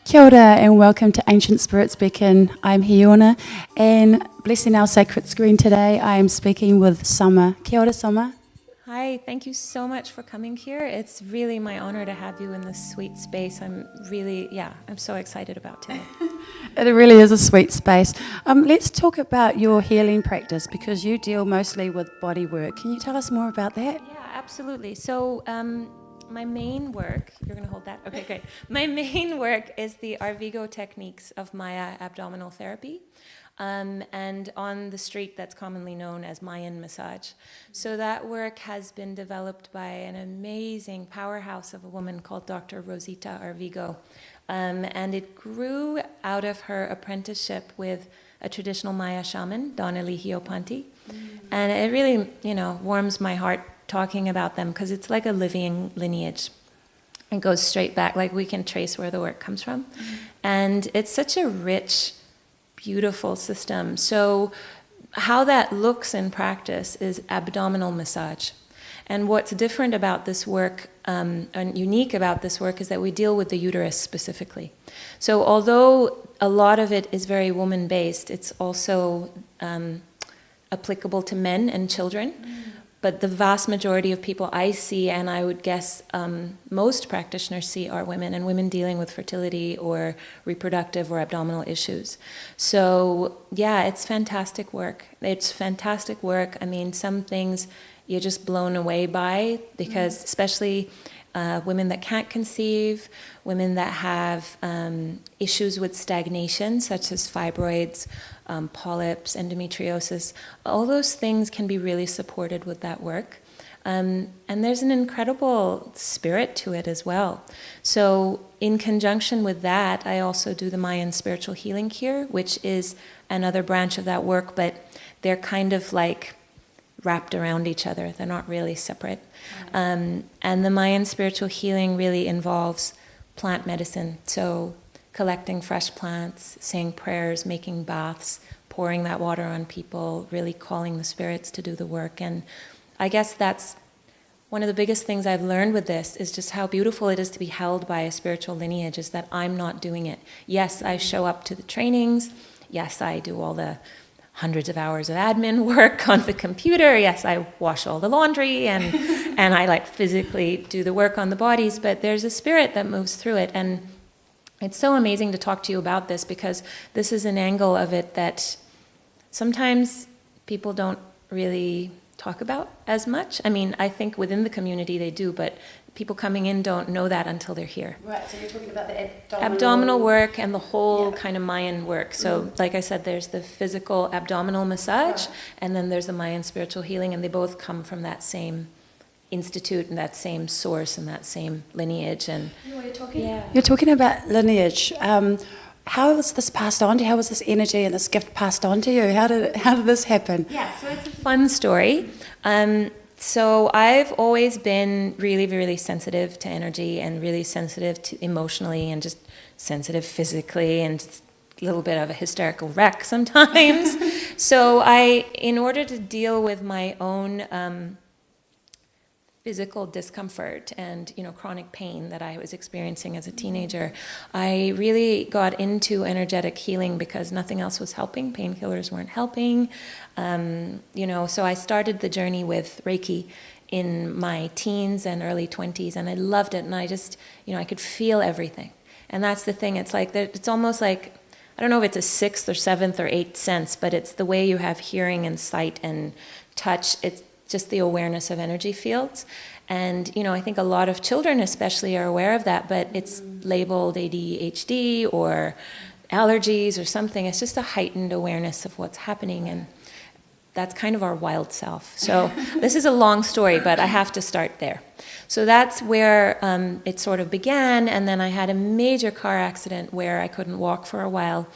Kia ora and welcome to Ancient Spirits Beacon. I'm Hiona, and blessing our sacred screen today, I am speaking with Samar. Kia ora, Samar. Hi, thank you so much for coming here. It's really my honor to have you in this sweet space. I'm so excited about today. It really is a sweet space. Let's talk about your healing practice because you deal mostly with body work. Can you tell us more about that? Yeah, absolutely. So my main work, you're going to hold that? Okay, great. My main work is the Arvigo techniques of Maya abdominal therapy. And on the street that's commonly known as Mayan Massage. So that work has been developed by an amazing powerhouse of a woman called Dr. Rosita Arvigo. And it grew out of her apprenticeship with a traditional Maya shaman, Donnelly Hiopanti. And it really, warms my heart talking about them because it's like a living lineage. It goes straight back, like we can trace where the work comes from. And it's such a rich, beautiful system. So how that looks in practice is abdominal massage. And what's different about this work and unique about this work is that we deal with the uterus specifically. So although a lot of it is very woman-based, it's also applicable to men and children. But the vast majority of people I see, and I would guess most practitioners see, are women, and women dealing with fertility or reproductive or abdominal issues. So, yeah, it's fantastic work. It's fantastic work. I mean, some things you're just blown away by because especially women that can't conceive, women that have issues with stagnation, such as fibroids, polyps, endometriosis, all those things can be really supported with that work. And there's an incredible spirit to it as well. So in conjunction with that, I also do the Mayan spiritual healing cure, which is another branch of that work, but they're kind of like wrapped around each other. They're not really separate. And the Mayan spiritual healing really involves plant medicine. So collecting fresh plants, saying prayers, making baths, pouring that water on people, really calling the spirits to do the work. And I guess that's one of the biggest things I've learned with this is just how beautiful it is to be held by a spiritual lineage, is that I'm not doing it. Yes, I show up to the trainings. Yes, I do all the hundreds of hours of admin work on the computer. Yes, I wash all the laundry and I physically do the work on the bodies, but there's a spirit that moves through it. And it's so amazing to talk to you about this because this is an angle of it that sometimes people don't really talk about as much. I mean, I think within the community they do, but people coming in don't know that until they're here. Right, so you're talking about the abdominal work and the whole kind of Mayan work. So like I said, there's the physical abdominal massage, and then there's the Mayan spiritual healing, and they both come from that same institute and that same source and that same lineage. And you're talking about lineage. How was this passed on to you? How was this energy and this gift passed on to you? How did this happen? Yeah, so it's a fun story. So I've always been really, really sensitive to energy and really sensitive to emotionally and just sensitive physically and just a little bit of a hysterical wreck sometimes. So in order to deal with my own physical discomfort and chronic pain that I was experiencing as a teenager, I really got into energetic healing because nothing else was helping. Painkillers weren't helping. So I started the journey with Reiki in my teens and early 20s, and I loved it. And I just, I could feel everything. And that's the thing. It's like it's almost like, I don't know if it's a sixth or seventh or eighth sense, but it's the way you have hearing and sight and touch. It's just the awareness of energy fields. And, I think a lot of children especially are aware of that, but it's labeled ADHD or allergies or something. It's just a heightened awareness of what's happening, and that's kind of our wild self. So this is a long story, but I have to start there. So that's where it sort of began, and then I had a major car accident where I couldn't walk for a while,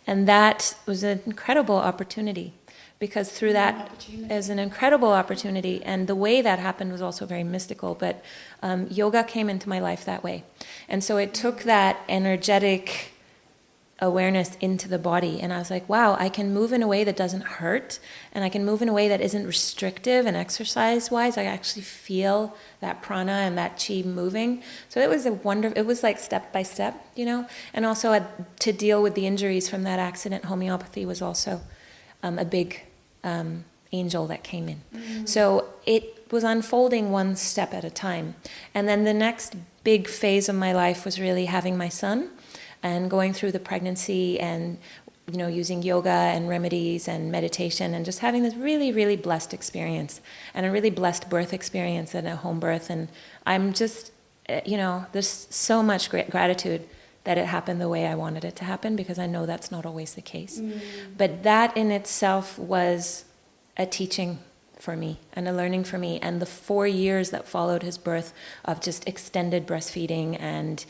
and that was an incredible opportunity. Because through that is an incredible opportunity, and the way that happened was also very mystical, but yoga came into my life that way. And so it took that energetic awareness into the body. And I was like, wow, I can move in a way that doesn't hurt, and I can move in a way that isn't restrictive and exercise-wise. I actually feel that prana and that chi moving. So it was it was like step by step, And also to deal with the injuries from that accident, homeopathy was also a big angel that came in. So it was unfolding one step at a time. And then the next big phase of my life was really having my son and going through the pregnancy and using yoga and remedies and meditation and just having this really, really blessed experience and a really blessed birth experience and a home birth. And I'm just, there's so much gratitude that it happened the way I wanted it to happen, because I know that's not always the case. But that in itself was a teaching for me and a learning for me. And the 4 years that followed his birth of just extended breastfeeding and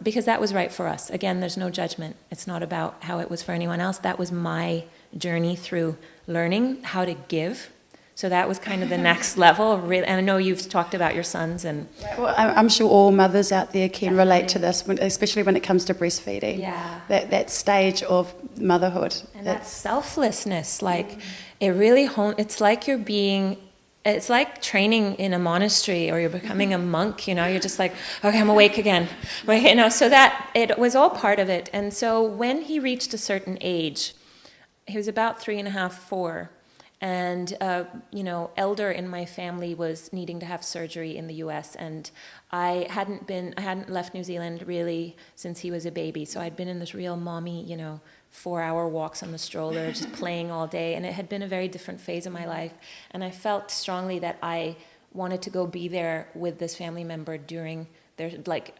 because that was right for us. Again, there's no judgment. It's not about how it was for anyone else. That was my journey through learning how to give. So that was kind of the next level. And I know you've talked about your sons. And well, I'm sure all mothers out there can relate to this, especially when it comes to breastfeeding. Yeah. That stage of motherhood. And that selflessness. It really it's like you're being... It's like training in a monastery, or you're becoming a monk, You're just like, okay, I'm awake again. So that it was all part of it. And so when he reached a certain age, he was about 3.5, 4, and elder in my family was needing to have surgery in the U.S. and I hadn't left New Zealand really since he was a baby. So I'd been in this real mommy, 4-hour walks on the stroller, just playing all day. And it had been a very different phase of my life. And I felt strongly that I wanted to go be there with this family member during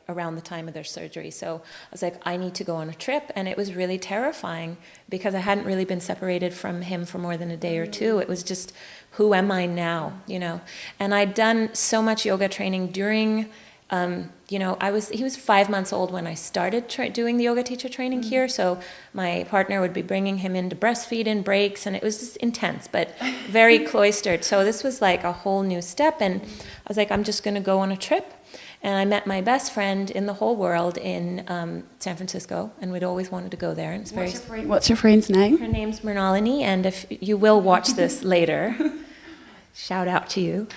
around the time of their surgery. So I was like, I need to go on a trip. And it was really terrifying because I hadn't really been separated from him for more than a day or two. It was just, who am I now, And I'd done so much yoga training during... he was 5 months old when I started doing the yoga teacher training here. So my partner would be bringing him in to breastfeed in breaks, and it was just intense, but very cloistered. So this was like a whole new step. And I was like, I'm just going to go on a trip. And I met my best friend in the whole world in San Francisco, and we'd always wanted to go there. And it's What's your friend's name? Her name's Mrinalini, and if you will watch this later, shout out to you.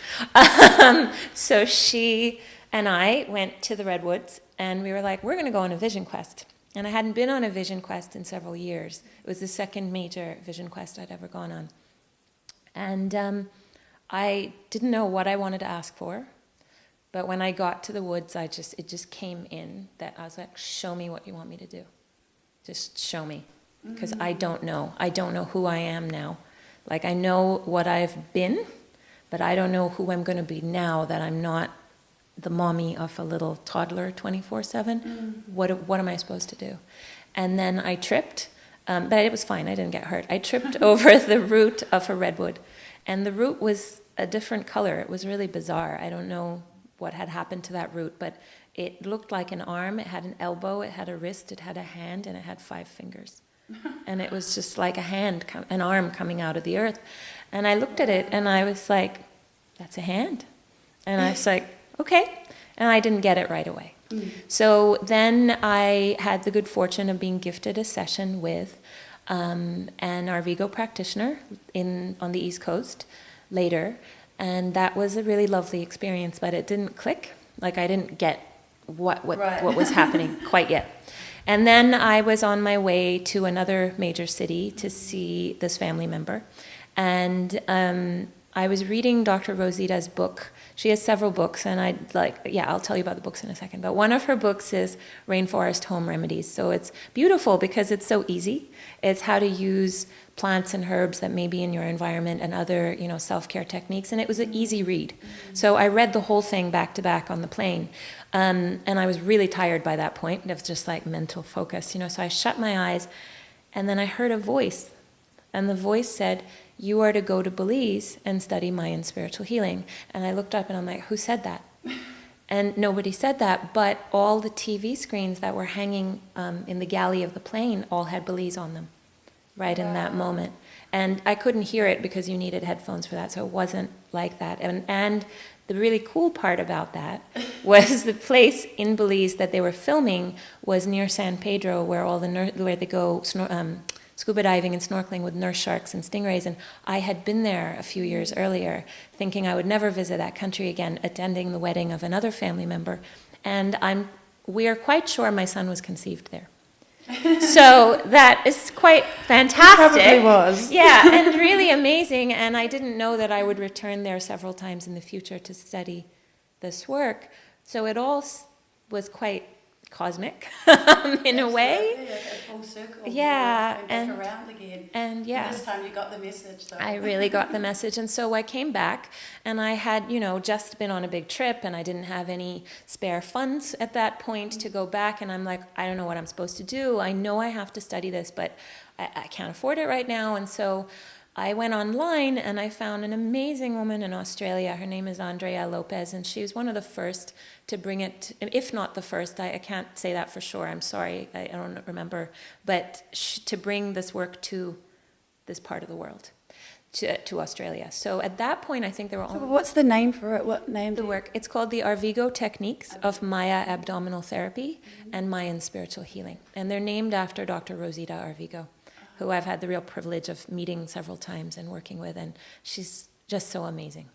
So she and I went to the Redwoods, and we were like, we're going to go on a vision quest. And I hadn't been on a vision quest in several years. It was the second major vision quest I'd ever gone on. And I didn't know what I wanted to ask for. But when I got to the woods, it just came in that I was like, show me what you want me to do. Just show me. Because I don't know. I don't know who I am now. I know what I've been, but I don't know who I'm going to be now that I'm not the mommy of a little toddler 24/7. What am I supposed to do? And then I tripped, but it was fine. I didn't get hurt. I tripped over the root of a redwood, and the root was a different color. It was really bizarre. I don't know what had happened to that root, but it looked like an arm. It had an elbow, it had a wrist, it had a hand, and it had 5 fingers. And it was just like an arm coming out of the earth. And I looked at it, and I was like, that's a hand. And I was like, okay. And I didn't get it right away. So then I had the good fortune of being gifted a session with an Arvigo practitioner on the East Coast later. And that was a really lovely experience, but it didn't click. I didn't get what was happening quite yet. And then I was on my way to another major city to see this family member. And I was reading Dr. Rosita's book. She has several books, and I'll tell you about the books in a second. But one of her books is Rainforest Home Remedies. So it's beautiful because it's so easy. It's how to use plants and herbs that may be in your environment and other, self-care techniques. And it was an easy read. So I read the whole thing back to back on the plane. And I was really tired by that point. It was just mental focus, So I shut my eyes, and then I heard a voice. And the voice said, you are to go to Belize and study Mayan spiritual healing. And I looked up and I'm like, who said that? And nobody said that, but all the TV screens that were hanging in the galley of the plane all had Belize on them, right in that moment. And I couldn't hear it because you needed headphones for that, so it wasn't like that. And the really cool part about that was the place in Belize that they were filming was near San Pedro, where where they go scuba diving and snorkeling with nurse sharks and stingrays. And I had been there a few years earlier, thinking I would never visit that country again, attending the wedding of another family member. And we are quite sure my son was conceived there. So that is quite fantastic. It probably was. Yeah, and really amazing. And I didn't know that I would return there several times in the future to study this work. So it all was quite cosmic in a way. Yeah, a full circle. Yeah, and back around again. And yeah. This time you got the message, though. I really got the message. And so I came back, and I had, just been on a big trip, and I didn't have any spare funds at that point to go back. And I'm like, I don't know what I'm supposed to do. I know I have to study this, but I can't afford it right now. And so I went online, and I found an amazing woman in Australia. Her name is Andrea Lopez, and she was one of the first to bring it, if not the first. I can't say that for sure. I'm sorry. I don't remember. But to bring this work to this part of the world, to Australia. So at that point, I think there were So only... what's the name for it? What name? The work, it's called the Arvigo Techniques of Maya Abdominal Therapy and Mayan Spiritual Healing. And they're named after Dr. Rosita Arvigo, who I've had the real privilege of meeting several times and working with, and she's just so amazing.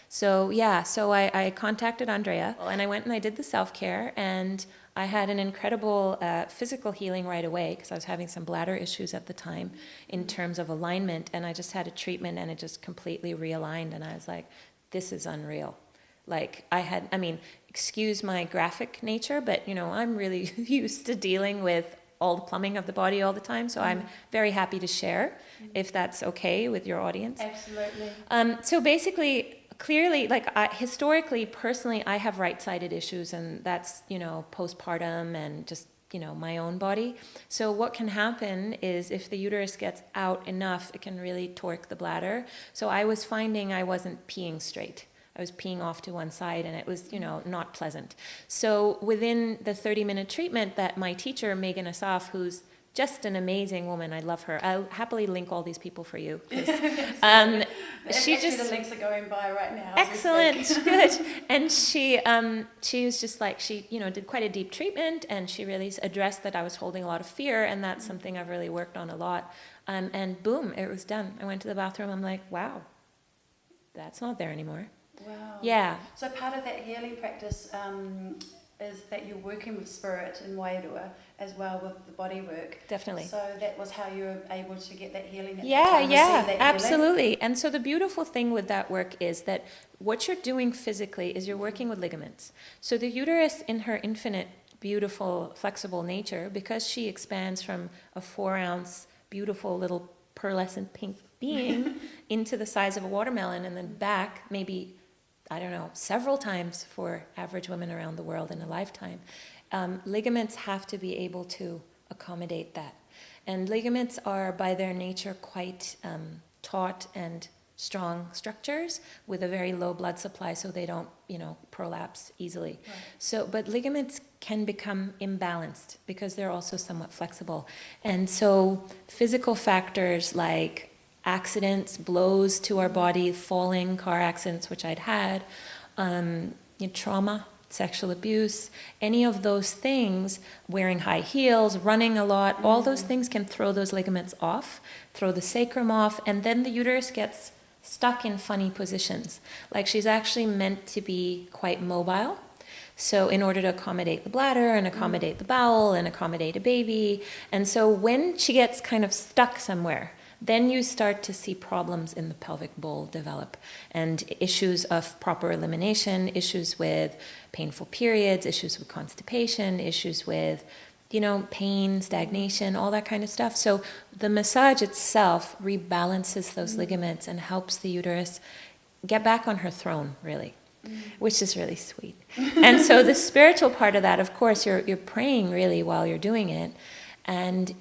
So yeah, I contacted Andrea, and I went and I did the self-care, and I had an incredible physical healing right away because I was having some bladder issues at the time in terms of alignment, and I just had a treatment and it just completely realigned, and I was like, this is unreal. Excuse my graphic nature, but I'm really used to dealing with all the plumbing of the body all the time, so I'm very happy to share if that's okay with your audience. Absolutely. So basically, clearly, historically, personally, I have right-sided issues, and that's, postpartum and just, my own body. So what can happen is if the uterus gets out enough, it can really torque the bladder. So I was finding I wasn't peeing straight. I was peeing off to one side, and it was, not pleasant. So within the 30-minute treatment that my teacher, Megan Asaf, who's just an amazing woman, I love her. I'll happily link all these people for you. She just... the links are going by right now. Excellent, good. And she was just like, she, did quite a deep treatment, and she really addressed that I was holding a lot of fear, and that's something I've really worked on a lot. And boom, it was done. I went to the bathroom, I'm like, wow, that's not there anymore. Wow. Yeah. So part of that healing practice is that you're working with spirit in Wairua as well with the body work. Definitely. So that was how you were able to get that healing at the Yeah, time, yeah, receive that absolutely. healing? And so the beautiful thing with that work is that what you're doing physically is you're working with ligaments. So the uterus, in her infinite, beautiful, flexible nature, because she expands from a 4-ounce, beautiful little pearlescent pink being into the size of a watermelon, and then back maybe, I don't know, several times for average women around the world in a lifetime. Ligaments have to be able to accommodate that. And ligaments are, by their nature, quite taut and strong structures with a very low blood supply, so they don't, prolapse easily. Right. So, but ligaments can become imbalanced because they're also somewhat flexible. And so physical factors like accidents, blows to our body, falling, car accidents, which I'd had, trauma, sexual abuse, any of those things, wearing high heels, running a lot, all those things can throw those ligaments off, throw the sacrum off, and then the uterus gets stuck in funny positions. Like she's actually meant to be quite mobile. So in order to accommodate the bladder and accommodate the bowel and accommodate a baby. And so when she gets kind of stuck somewhere, then you start to see problems in the pelvic bowl develop, and issues of proper elimination, issues with painful periods, issues with constipation, issues with, pain, stagnation, all that kind of stuff. So the massage itself rebalances those ligaments and helps the uterus get back on her throne, really, which is really sweet. And so the spiritual part of that, of course, you're praying really while you're doing it, and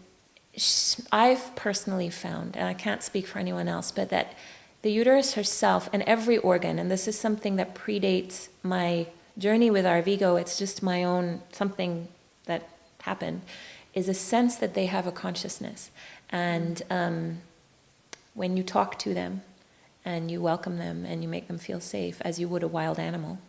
I've personally found, and I can't speak for anyone else, but that the uterus herself and every organ, and this is something that predates my journey with Arvigo, it's just my own, something that happened, is a sense that they have a consciousness. And when you talk to them and you welcome them and you make them feel safe as you would a wild animal,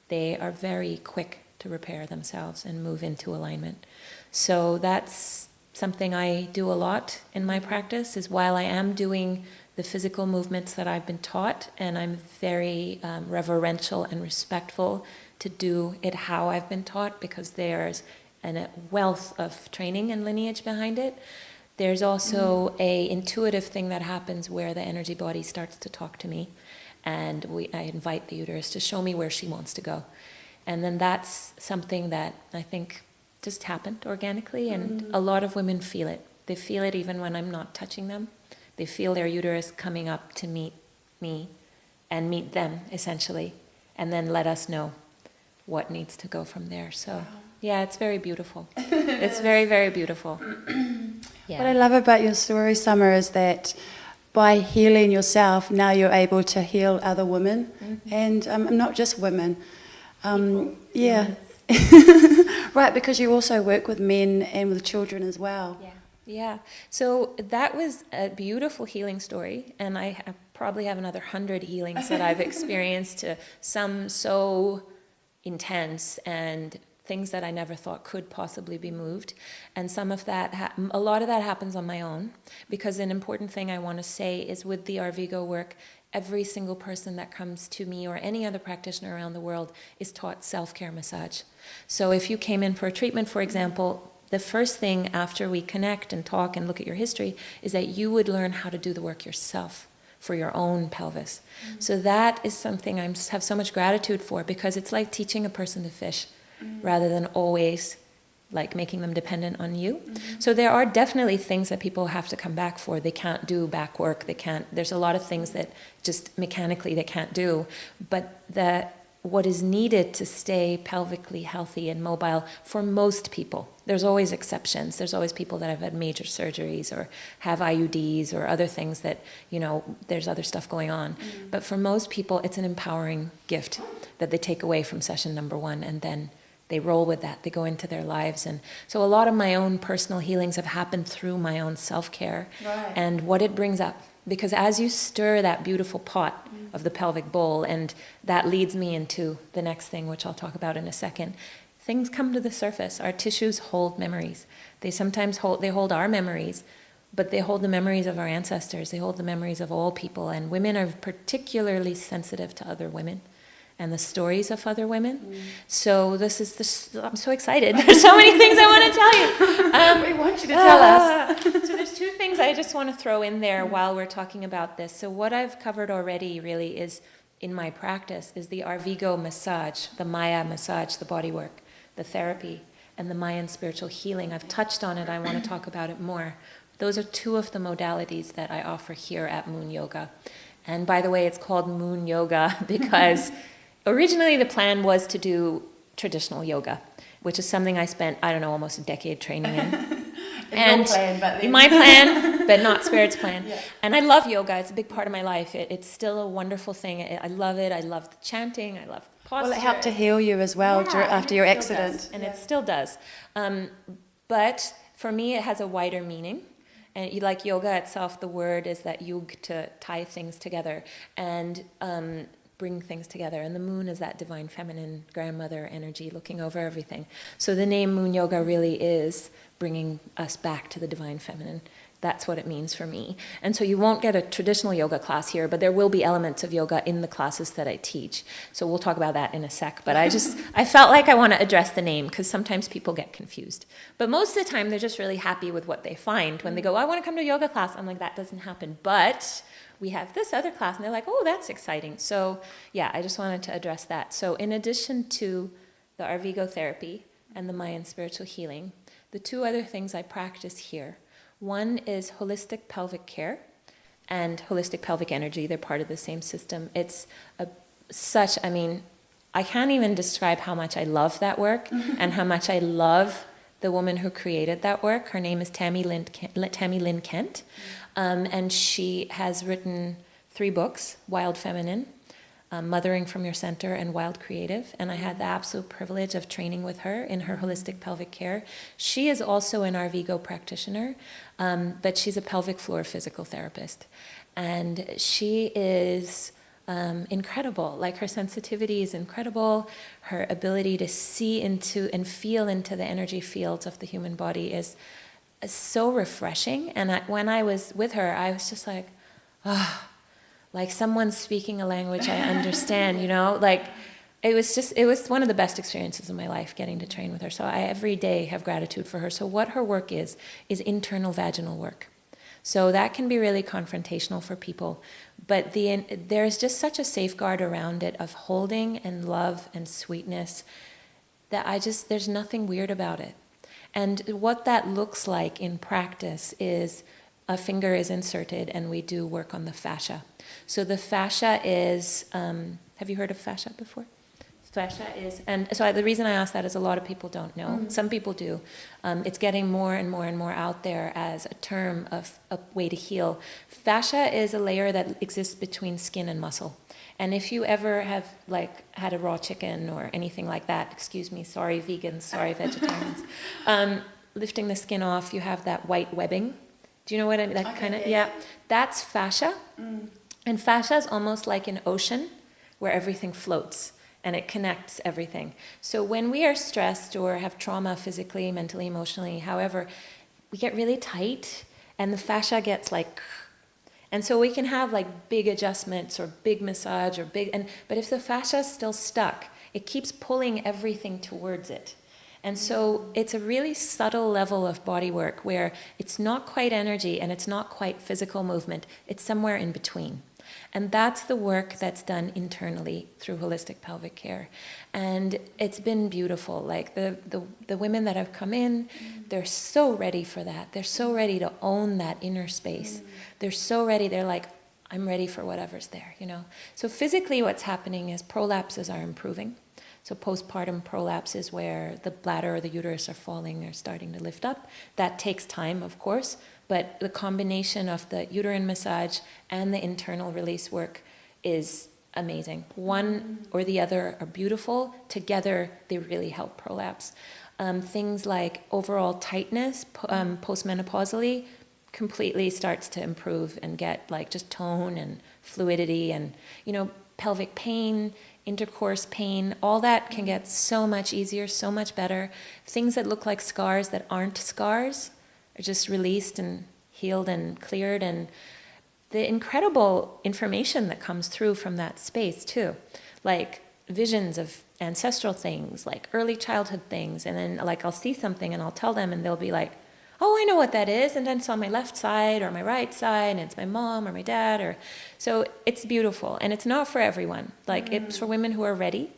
they are very quick to repair themselves and move into alignment. So that's something I do a lot in my practice, is while I am doing the physical movements that I've been taught, and I'm very reverential and respectful to do it how I've been taught, because there's a wealth of training and lineage behind it. There's also a intuitive thing that happens where the energy body starts to talk to me, and I invite the uterus to show me where she wants to go. And then that's something that I think just happened organically, and a lot of women feel it. They feel it even when I'm not touching them. They feel their uterus coming up to meet me and meet them, essentially, and then let us know what needs to go from there. So, yeah, it's very beautiful. It's very, very beautiful. Yeah. What I love about your story, Samar, is that by healing yourself, now you're able to heal other women, and not just women. Yeah. Right, because you also work with men and with children as well. Yeah. So that was a beautiful healing story, and I probably have another 100 healings that I've experienced, some so intense and things that I never thought could possibly be moved. And some of that, a lot of that happens on my own, because an important thing I want to say is with the Arvigo work, every single person that comes to me or any other practitioner around the world is taught self-care massage. So if you came in for a treatment, for example, the first thing after we connect and talk and look at your history is that you would learn how to do the work yourself for your own pelvis. So that is something I have so much gratitude for, because it's like teaching a person to fish rather than always like making them dependent on you. So there are definitely things that people have to come back for. They can't do back work. There's a lot of things that just mechanically they can't do. But what is needed to stay pelvically healthy and mobile for most people, there's always exceptions. There's always people that have had major surgeries or have IUDs or other things that, there's other stuff going on. But for most people, it's an empowering gift that they take away from session number 1, and then they roll with that. They go into their lives. And so a lot of my own personal healings have happened through my own self-care and what it brings up. Because as you stir that beautiful pot of the pelvic bowl, and that leads me into the next thing, which I'll talk about in a second, things come to the surface. Our tissues hold memories. They sometimes hold our memories, but they hold the memories of our ancestors. They hold the memories of all people. And women are particularly sensitive to other women and the stories of other women. So I'm so excited. There's so many things I want to tell you. We want you to tell us. So there's 2 things I just want to throw in there while we're talking about this. So what I've covered already really is, in my practice, is the Arvigo massage, the Maya massage, the bodywork, the therapy, and the Mayan spiritual healing. I've touched on it. I want to talk about it more. Those are 2 of the modalities that I offer here at Moon Yoga. And by the way, it's called Moon Yoga because originally the plan was to do traditional yoga, which is something I spent, almost a decade training in. My plan, but not Spirit's plan. Yeah. And I love yoga. It's a big part of my life. It's still a wonderful thing. I love it. I love the chanting. I love posture. Well, it helped to heal you as well after your accident. And it still does. But for me, it has a wider meaning. And like yoga itself, the word is that yug, to tie things together and bring things together. And the moon is that divine feminine grandmother energy looking over everything. So the name Moon Yoga really is bringing us back to the divine feminine. That's what it means for me. And so you won't get a traditional yoga class here, but there will be elements of yoga in the classes that I teach. So we'll talk about that in a sec. But I felt like I want to address the name because sometimes people get confused. But most of the time, they're just really happy with what they find. When they go, I want to come to a yoga class, I'm like, that doesn't happen. But we have this other class, and they're like, oh, that's exciting. So yeah, I just wanted to address that. So in addition to the Arvigo therapy and the Mayan spiritual healing, the 2 other things I practice here, one is holistic pelvic care and holistic pelvic energy. They're part of the same system. It's I can't even describe how much I love that work and how much I love the woman who created that work. Her name is Tammy Lynn Kent. And she has written 3 books, Wild Feminine, Mothering from Your Center and Wild Creative, and I had the absolute privilege of training with her in her holistic pelvic care. She is also an Arvigo practitioner, but she's a pelvic floor physical therapist, and she is incredible. Like, her sensitivity is incredible. Her ability to see into and feel into the energy fields of the human body is so refreshing. And when I was with her, I was just like, ah. Like someone speaking a language I understand, you know? Like, it was one of the best experiences of my life, getting to train with her. So I every day have gratitude for her. So what her work is internal vaginal work. So that can be really confrontational for people. But there's just such a safeguard around it of holding and love and sweetness that there's nothing weird about it. And what that looks like in practice is a finger is inserted and we do work on the fascia. So the fascia is, have you heard of fascia before? Fascia is, and so the reason I ask that is a lot of people don't know. Mm-hmm. Some people do. It's getting more and more and more out there as a term of a way to heal. Fascia is a layer that exists between skin and muscle. And if you ever have had a raw chicken or anything like that, excuse me, sorry vegans, sorry vegetarians, lifting the skin off, you have that white webbing. Do you know what I mean? That kind of, yeah. That's fascia. Mm. And fascia is almost like an ocean where everything floats and it connects everything. So when we are stressed or have trauma physically, mentally, emotionally, however, we get really tight and the fascia gets like, and so we can have like big adjustments or big massage or but if the fascia is still stuck, it keeps pulling everything towards it. And so it's a really subtle level of body work where it's not quite energy and it's not quite physical movement. It's somewhere in between. And that's the work that's done internally through holistic pelvic care. And it's been beautiful. Like the women that have come in, they're so ready for that. They're so ready to own that inner space. They're so ready. They're like, I'm ready for whatever's there, you know. So physically what's happening is prolapses are improving. So postpartum prolapse is where the bladder or the uterus are falling or starting to lift up. That takes time, of course, but the combination of the uterine massage and the internal release work is amazing. One or the other are beautiful. Together, they really help prolapse. Things like overall tightness, postmenopausally, completely starts to improve and get like just tone and fluidity and, you know, pelvic pain, intercourse pain, all that can get so much easier, so much better. Things that look like scars that aren't scars are just released and healed and cleared, and the incredible information that comes through from that space too, like visions of ancestral things, like early childhood things, and then like I'll see something and I'll tell them and they'll be like, oh, I know what that is, and then it's on my left side or my right side, and it's my mom or my dad, or so it's beautiful, and it's not for everyone. Like it's for women who are ready,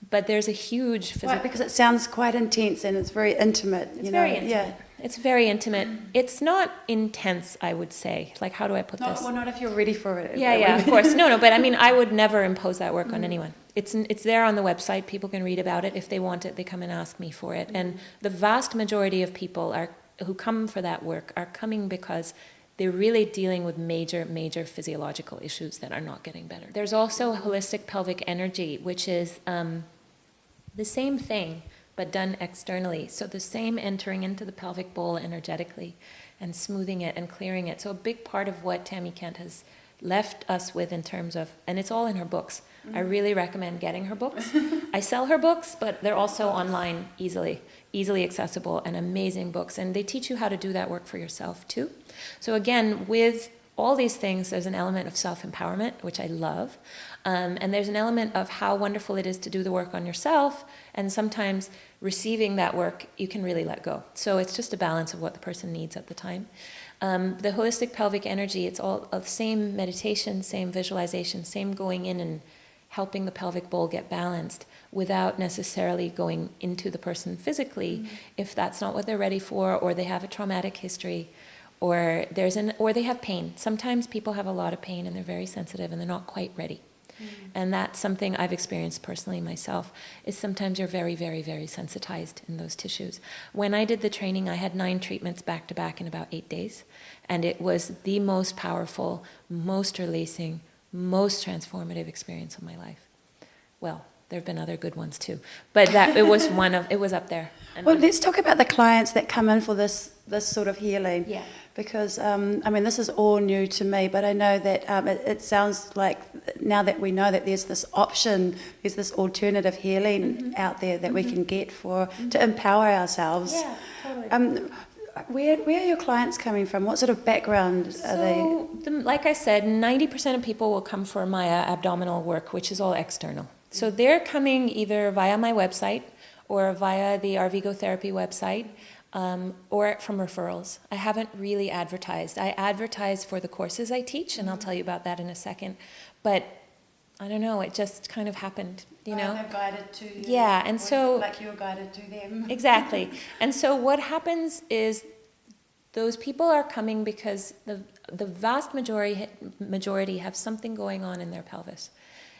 but there's a huge physical. Right, because it sounds quite intense and it's very intimate. It's very intimate. Yeah. It's very intimate. It's not intense, I would say. Like, how do I put this? Well, not if you're ready for it. Yeah, of course. No, but I mean, I would never impose that work on anyone. It's there on the website. People can read about it. If they want it, they come and ask me for it. And the vast majority of people who come for that work are coming because they're really dealing with major physiological issues that are not getting better. There's also holistic pelvic energy, which is the same thing, but done externally. So the same entering into the pelvic bowl energetically and smoothing it and clearing it. So a big part of what Tammy Kent has left us with in terms of, and it's all in her books. I really recommend getting her books. I sell her books, but they're also online easily accessible, and amazing books. And they teach you how to do that work for yourself too. So again, with all these things, there's an element of self-empowerment, which I love. And there's an element of how wonderful it is to do the work on yourself. And sometimes receiving that work, you can really let go. So it's just a balance of what the person needs at the time. The holistic pelvic energy, it's all the same meditation, same visualization, same going in and helping the pelvic bowl get balanced without necessarily going into the person physically if that's not what they're ready for, or they have a traumatic history, or they have pain. Sometimes people have a lot of pain and they're very sensitive and they're not quite ready. And that's something I've experienced personally myself, is sometimes you're very, very, very sensitized in those tissues. When I did the training, I had 9 treatments back to back in about 8 days. And it was the most powerful, most releasing, most transformative experience of my life. well, there have been other good ones too, but that it was up there. And Well, let's talk about the clients that come in for this sort of healing. Yeah. Because, this is all new to me, but I know that it sounds like now that we know that there's this option, there's this alternative healing out there that we can get to empower ourselves. Yeah, totally. Where are your clients coming from? What sort of background are they? Like I said, 90% of people will come for Maya abdominal work, which is all external. So they're coming either via my website or via the Arvigo Therapy website, or from referrals. I haven't really advertised. I advertise for the courses I teach, and I'll tell you about that in a second. But I don't know, it just kind of happened, you know? They're guided to you. Yeah, and so... Like you're guided to them. Exactly. And so what happens is those people are coming because the vast majority have something going on in their pelvis.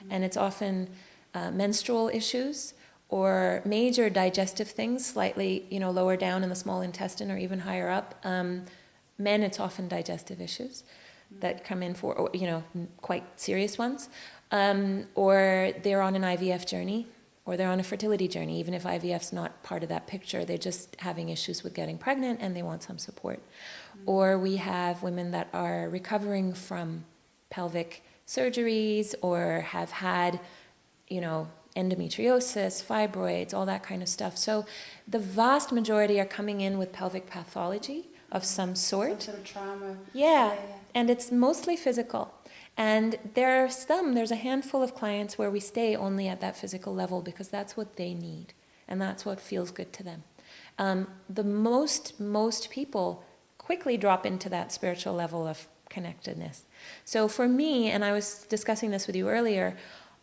And it's often menstrual issues, or major digestive things, slightly, lower down in the small intestine or even higher up. Men, it's often digestive issues that come in for, quite serious ones. Or they're on an IVF journey, or they're on a fertility journey. Even if IVF's not part of that picture, they're just having issues with getting pregnant and they want some support. Or we have women that are recovering from pelvic surgeries or have had, endometriosis, fibroids, all that kind of stuff. So the vast majority are coming in with pelvic pathology of some sort. Some sort of trauma. Yeah, and it's mostly physical. And there's a handful of clients where we stay only at that physical level because that's what they need, and that's what feels good to them. The most people quickly drop into that spiritual level of connectedness. So for me, and I was discussing this with you earlier,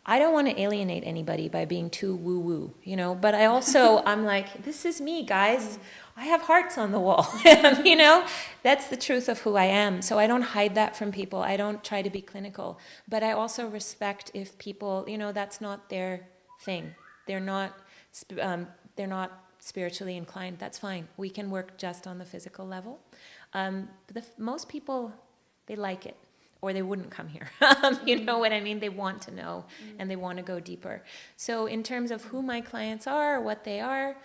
I don't want to alienate anybody by being too woo-woo, but I also, I'm like, this is me, guys. I have hearts on the wall, That's the truth of who I am. So I don't hide that from people. I don't try to be clinical. But I also respect if people, that's not their thing. They're not spiritually inclined. That's fine. We can work just on the physical level. Most people, they like it. Or they wouldn't come here. You know what I mean? They want to know and they want to go deeper. So in terms of who my clients are, what they are,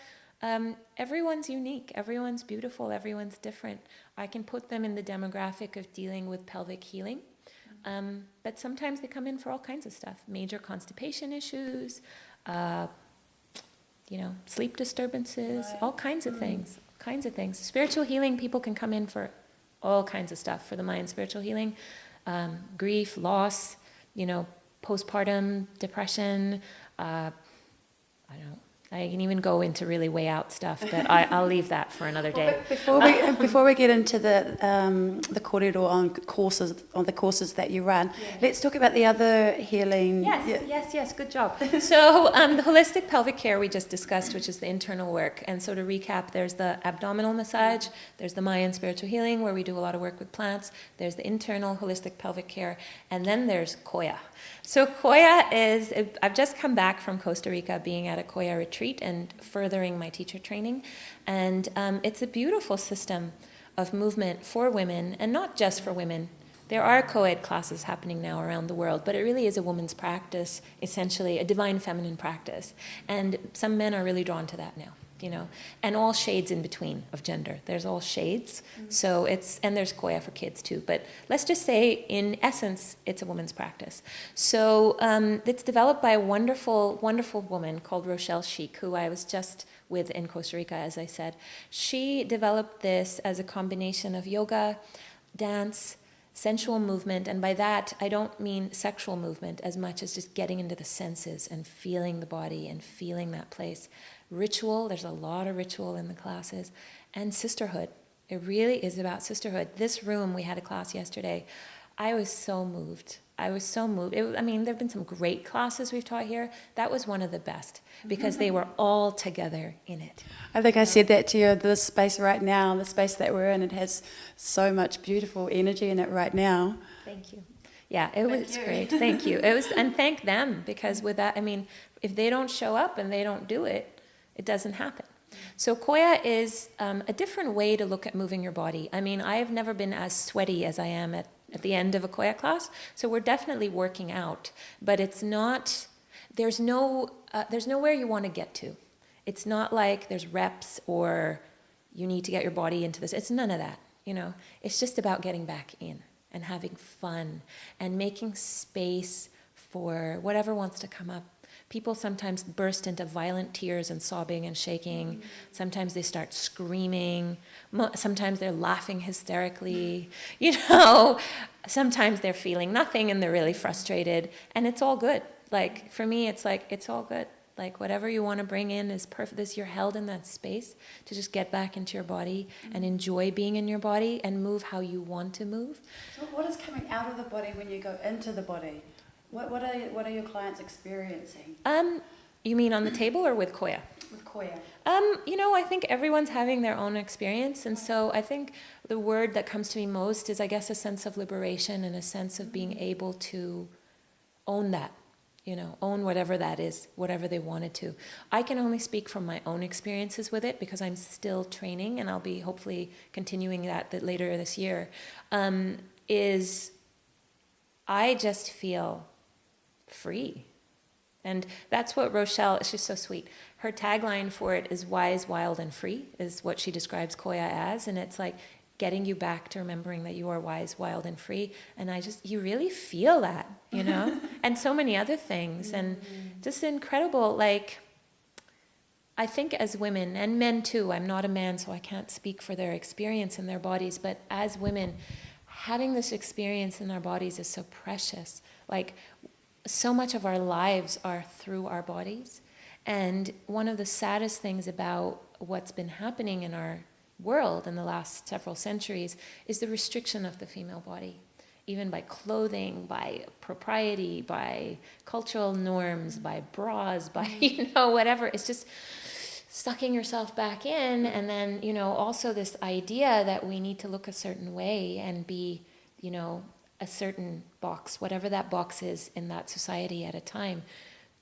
everyone's unique, everyone's beautiful, everyone's different. I can put them in the demographic of dealing with pelvic healing. But sometimes they come in for all kinds of stuff. Major constipation issues, sleep disturbances, all kinds of things. Spiritual healing, people can come in for all kinds of stuff for the Mayan spiritual healing. Grief, loss, postpartum depression. I can even go into really way out stuff, but I'll leave that for another day. Before we get into the corridor on the courses that you run, let's talk about the other healing. Yes, good job. So the holistic pelvic care we just discussed, which is the internal work. And so to recap, there's the abdominal massage, there's the Mayan spiritual healing, where we do a lot of work with plants, there's the internal holistic pelvic care, and then there's Qoya. So Qoya is, I've just come back from Costa Rica being at a Qoya retreat and furthering my teacher training. And it's a beautiful system of movement for women, and not just for women. There are co-ed classes happening now around the world, but it really is a woman's practice, essentially a divine feminine practice. And some men are really drawn to that now. And all shades in between of gender. There's all shades. So and there's Qoya for kids too. But let's just say, in essence, it's a woman's practice. So it's developed by a wonderful, wonderful woman called Rochelle Sheik, who I was just with in Costa Rica, as I said. She developed this as a combination of yoga, dance, sensual movement, and by that I don't mean sexual movement as much as just getting into the senses and feeling the body and feeling that place. Ritual, there's a lot of ritual in the classes, and sisterhood. It really is about sisterhood. This room, we had a class yesterday. I was so moved. There have been some great classes we've taught here. That was one of the best because they were all together in it. I think I said that to you, this space right now, the space that we're in, it has so much beautiful energy in it right now. Thank you. Yeah, it was great. Thank you. And thank them, because with that, if they don't show up and they don't do it, it doesn't happen. So Qoya is a different way to look at moving your body. I have never been as sweaty as I am at the end of a Qoya class, so we're definitely working out, but it's not, there's nowhere you want to get to. It's not like there's reps or you need to get your body into this. It's none of that, you know. It's just about getting back in and having fun and making space for whatever wants to come up. People sometimes burst into violent tears and sobbing and shaking. Sometimes they start screaming. Sometimes they're laughing hysterically. You know, sometimes they're feeling nothing and they're really frustrated. And it's all good. Like, for me, it's like, it's all good. Like, whatever you want to bring in is perfect. You're held in that space to just get back into your body and enjoy being in your body and move how you want to move. So what is coming out of the body when you go into the body? What are your clients experiencing? You mean on the table or with Qoya? With Qoya. You know, I think everyone's having their own experience, and so I think the word that comes to me most is, I guess, a sense of liberation and a sense of being able to own that, you know, own whatever that is, whatever they wanted to. I can only speak from my own experiences with it because I'm still training, and I'll be hopefully continuing that later this year, is I just feel free. And that's what Rochelle, she's so sweet. Her tagline for it is wise, wild, and free, is what she describes Qoya as. And it's like getting you back to remembering that you are wise, wild, and free. And you really feel that, you know? And so many other things. And just incredible, like, I think as women, and men too, I'm not a man, so I can't speak for their experience in their bodies, but as women, having this experience in our bodies is so precious. Like, so much of our lives are through our bodies. And one of the saddest things about what's been happening in our world in the last several centuries is the restriction of the female body, even by clothing, by propriety, by cultural norms, by bras, by, you know, whatever. It's just sucking yourself back in. And then, you know, also this idea that we need to look a certain way and be, you know, a certain box, whatever that box is in that society at a time.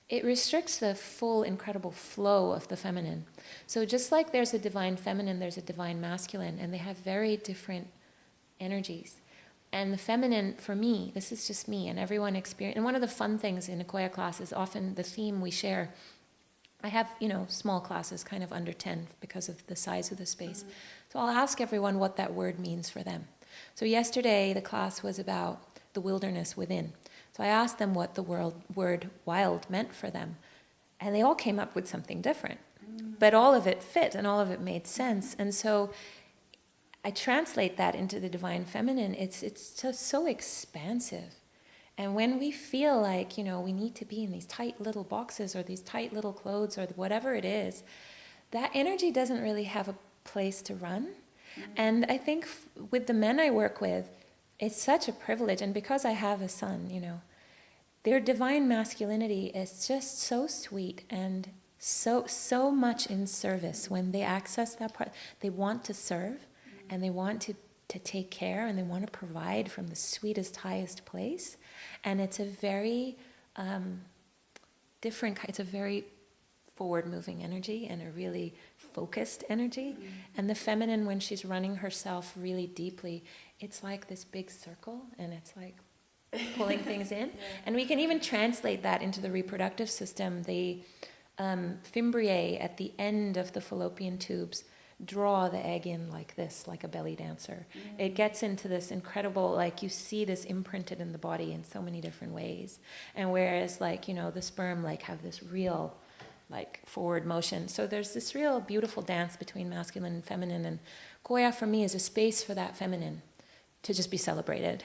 It restricts the full, incredible flow of the feminine. So just like there's a divine feminine, there's a divine masculine, and they have very different energies. And the feminine, for me, this is just me, and everyone experience. And one of the fun things in a Qoya class is often the theme we share. I have, you know, small classes, kind of under 10 because of the size of the space. So I'll ask everyone what that word means for them. So yesterday, the class was about the wilderness within. So I asked them what the word wild meant for them. And they all came up with something different. But all of it fit and all of it made sense. And so I translate that into the divine feminine. It's just so expansive. And when we feel like, you know, we need to be in these tight little boxes or these tight little clothes or whatever it is, that energy doesn't really have a place to run. And I think with the men I work with, it's such a privilege. And because I have a son, you know, their divine masculinity is just so sweet and so much in service. When they access that part, they want to serve and they want to take care and they want to provide from the sweetest, highest place. And it's a very different, it's a very forward-moving energy and a really focused energy. And the feminine, when she's running herself really deeply, it's like this big circle, and it's like pulling things in. And we can even translate that into the reproductive system. The fimbriae at the end of the fallopian tubes draw the egg in like this, like a belly dancer. It gets into this incredible, like, you see this imprinted in the body in so many different ways. And whereas, like, you know, the sperm, like, have this real, like, forward motion. So there's this real beautiful dance between masculine and feminine, and Qoya for me is a space for that feminine to just be celebrated,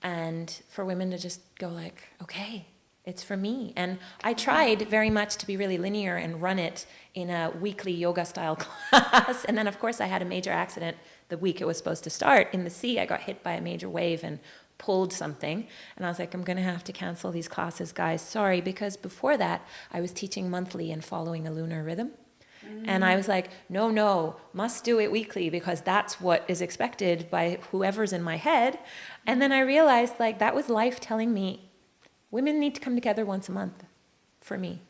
and for women to just go like, okay, it's for me. And I tried very much to be really linear and run it in a weekly yoga style class, and then of course I had a major accident the week it was supposed to start. In the sea, I got hit by a major wave and pulled something, and I was like, I'm going to have to cancel these classes, guys, sorry, because before that I was teaching monthly and following a lunar rhythm. And I was like, no, must do it weekly because that's what is expected by whoever's in my head. And then I realized, like, that was life telling me women need to come together once a month for me.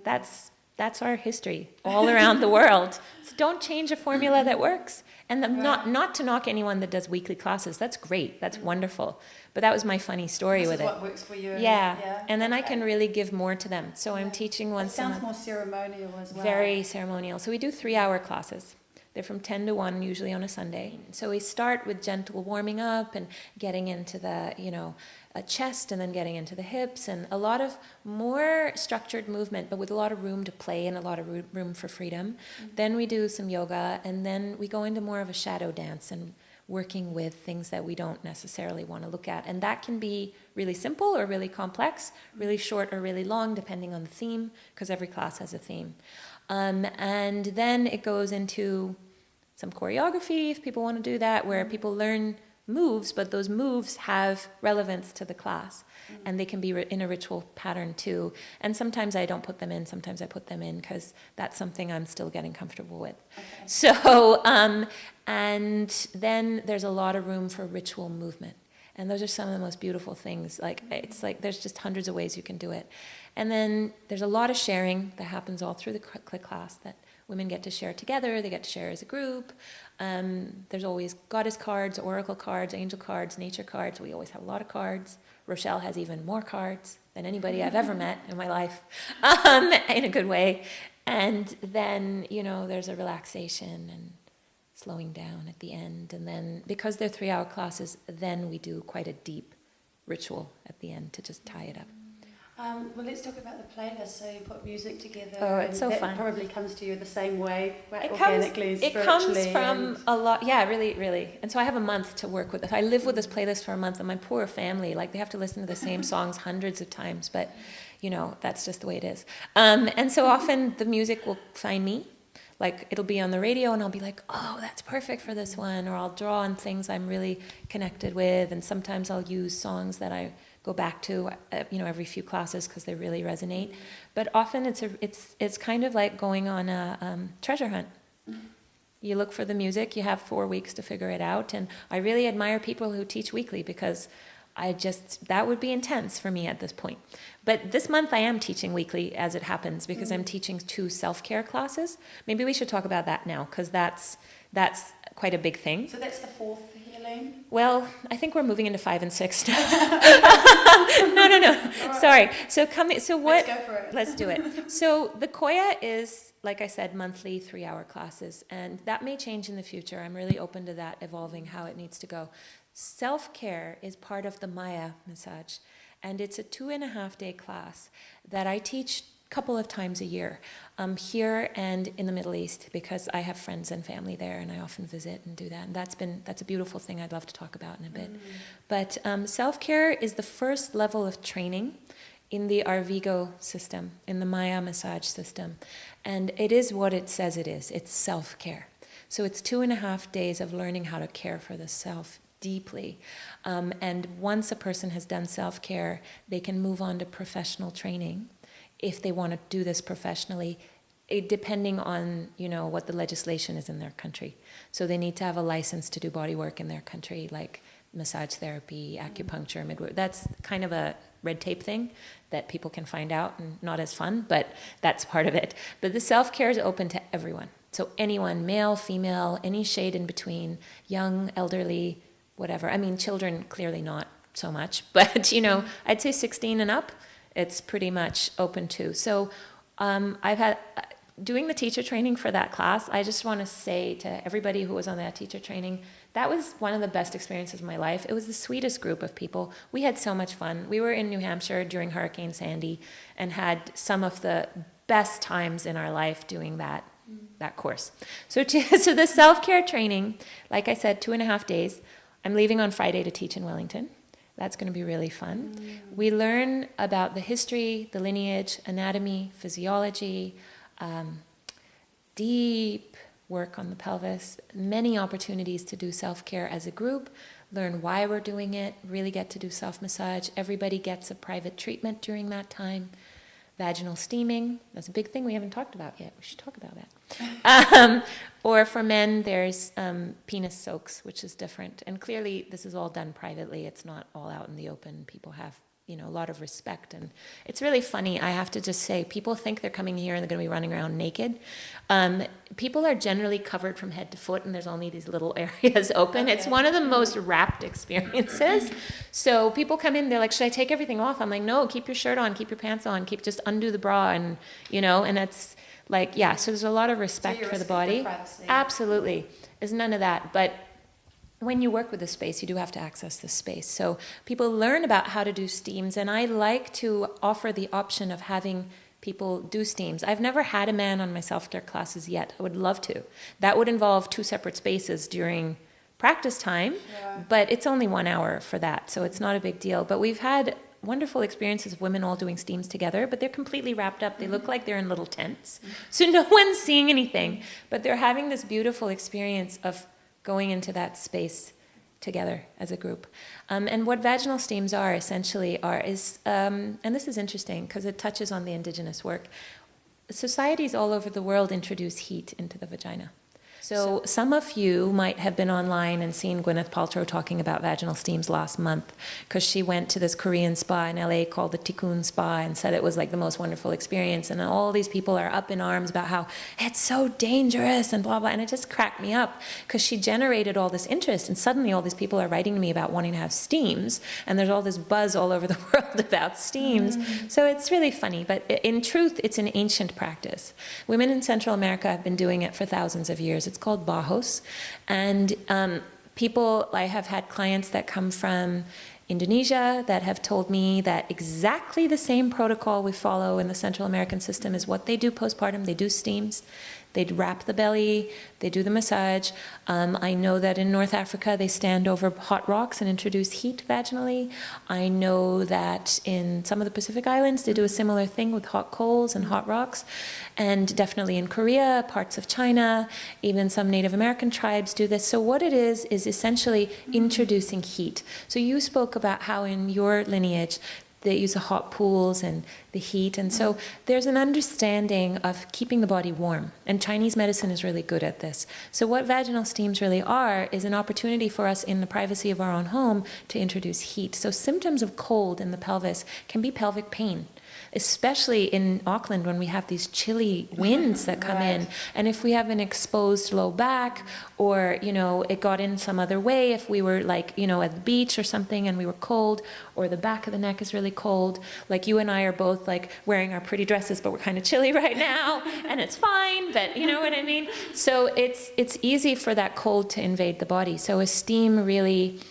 That's That's our history all around the world. So don't change a formula that works. And not to knock anyone that does weekly classes. That's great. That's wonderful. But that was my funny story with it. What works for you. Yeah. And then I can really give more to them. So I'm teaching once a month. It sounds more ceremonial as well. Very ceremonial. So we do 3-hour classes. They're from 10 to 1, usually on a Sunday. So we start with gentle warming up and getting into the, a chest, and then getting into the hips, and a lot of more structured movement, but with a lot of room to play and a lot of room for freedom. Then we do some yoga, and then we go into more of a shadow dance and working with things that we don't necessarily want to look at. And that can be really simple or really complex, really short or really long, depending on the theme, because every class has a theme. And then it goes into some choreography, if people want to do that, where people learn moves, but those moves have relevance to the class, and they can be in a ritual pattern too. And sometimes I don't put them in, sometimes I put them in, because that's something I'm still getting comfortable with. Okay. So, and then there's a lot of room for ritual movement. And those are some of the most beautiful things. It's like there's just hundreds of ways you can do it. And then there's a lot of sharing that happens all through the class, that women get to share together, they get to share as a group. There's always goddess cards, oracle cards, angel cards, nature cards. We always have a lot of cards. Rochelle has even more cards than anybody I've ever met in my life, in a good way. And then, there's a relaxation and slowing down at the end. And then, because they're 3-hour classes, then we do quite a deep ritual at the end to just tie it up. Well, let's talk about the playlist. So you put music together. Oh, it's so that fun. Probably comes to you the same way, right? Organically, it comes from a lot. Yeah, really. And so I have a month to work with it. I live with this playlist for a month, and my poor family, they have to listen to the same songs hundreds of times. But, that's just the way it is. And so often the music will find me. It'll be on the radio, and I'll be like, oh, that's perfect for this one. Or I'll draw on things I'm really connected with. And sometimes I'll use songs that I go back to, every few classes, because they really resonate. But often it's kind of like going on a treasure hunt. You look for the music, you have 4 weeks to figure it out. And I really admire people who teach weekly, because that would be intense for me at this point. But this month I am teaching weekly, as it happens, because I'm teaching 2 self-care classes. Maybe we should talk about that now, because that's quite a big thing. So that's the 4th healing? Well, I think we're moving into 5 and 6 now. No. Right. Sorry. So what? Let's go for it. Let's do it. So the Qoya is, like I said, monthly 3-hour classes, and that may change in the future. I'm really open to that evolving, how it needs to go. Self-care is part of the Mayan Massage, and it's a 2.5-day class that I teach a couple of times a year, here and in the Middle East, because I have friends and family there, and I often visit and do that. And that's a beautiful thing I'd love to talk about in a bit. But self-care is the first level of training in the Arvigo system, in the Mayan Massage system. And it is what it says it is. It's self-care. So it's 2.5 days of learning how to care for the self deeply. And once a person has done self-care, they can move on to professional training if they want to do this professionally, depending on, what the legislation is in their country. So they need to have a license to do body work in their country, like massage therapy, acupuncture, midwifery. That's kind of a red tape thing that people can find out, and not as fun, but that's part of it. But the self-care is open to everyone. So anyone, male, female, any shade in between, young, elderly, whatever. I mean, children, clearly not so much, but, I'd say 16 and up, it's pretty much open to. So I've had, doing the teacher training for that class, I just want to say to everybody who was on that teacher training, that was one of the best experiences of my life. It was the sweetest group of people. We had so much fun. We were in New Hampshire during Hurricane Sandy and had some of the best times in our life doing that course. So the self-care training, like I said, 2.5 days. I'm leaving on Friday to teach in Wellington. That's going to be really fun. We learn about the history, the lineage, anatomy, physiology, deep work on the pelvis, many opportunities to do self-care as a group, learn why we're doing it, really get to do self-massage. Everybody gets a private treatment during that time. Vaginal steaming, that's a big thing we haven't talked about yet. We should talk about that. Or for men, there's penis soaks, which is different. And clearly, this is all done privately. It's not all out in the open. People have a lot of respect. And it's really funny. I have to just say, people think they're coming here and they're going to be running around naked. People are generally covered from head to foot, and there's only these little areas open. Okay. It's one of the most wrapped experiences. So people come in, they're like, should I take everything off? I'm like, no, keep your shirt on, keep your pants on, just undo the bra, and, and it's like, yeah, so there's a lot of respect for the body. Absolutely. There's none of that. But when you work with the space, you do have to access the space. So people learn about how to do steams, and I like to offer the option of having people do steams. I've never had a man on my self-care classes yet. I would love to. That would involve 2 separate spaces during practice time, but it's only 1 hour for that, so it's not a big deal. But we've had wonderful experiences of women all doing steams together, but they're completely wrapped up. They look like they're in little tents, so no one's seeing anything, but they're having this beautiful experience of going into that space together as a group. And what vaginal steams are essentially is, and this is interesting because it touches on the indigenous work, societies all over the world introduce heat into the vagina. So some of you might have been online and seen Gwyneth Paltrow talking about vaginal steams last month, because she went to this Korean spa in LA called the Tikkun Spa and said it was like the most wonderful experience. And all these people are up in arms about how it's so dangerous and blah, blah. And it just cracked me up because she generated all this interest. And suddenly all these people are writing to me about wanting to have steams. And there's all this buzz all over the world about steams. So it's really funny. But in truth, it's an ancient practice. Women in Central America have been doing it for thousands of years. It's called Bajos, and I have had clients that come from Indonesia that have told me that exactly the same protocol we follow in the Central American system is what they do postpartum. They do steams. They'd wrap the belly, they do the massage. I know that in North Africa, they stand over hot rocks and introduce heat vaginally. I know that in some of the Pacific Islands, they do a similar thing with hot coals and hot rocks. And definitely in Korea, parts of China, even some Native American tribes do this. So what it is essentially introducing heat. So you spoke about how in your lineage, they use the hot pools and the heat. And so there's an understanding of keeping the body warm. And Chinese medicine is really good at this. So what vaginal steams really are is an opportunity for us in the privacy of our own home to introduce heat. So symptoms of cold in the pelvis can be pelvic pain, especially in Auckland when we have these chilly winds that come in. And if we have an exposed low back, or, it got in some other way, if we were like, at the beach or something and we were cold, or the back of the neck is really cold, like you and I are both like wearing our pretty dresses, but we're kind of chilly right now, and it's fine, but you know what I mean? So it's easy for that cold to invade the body. So a steam really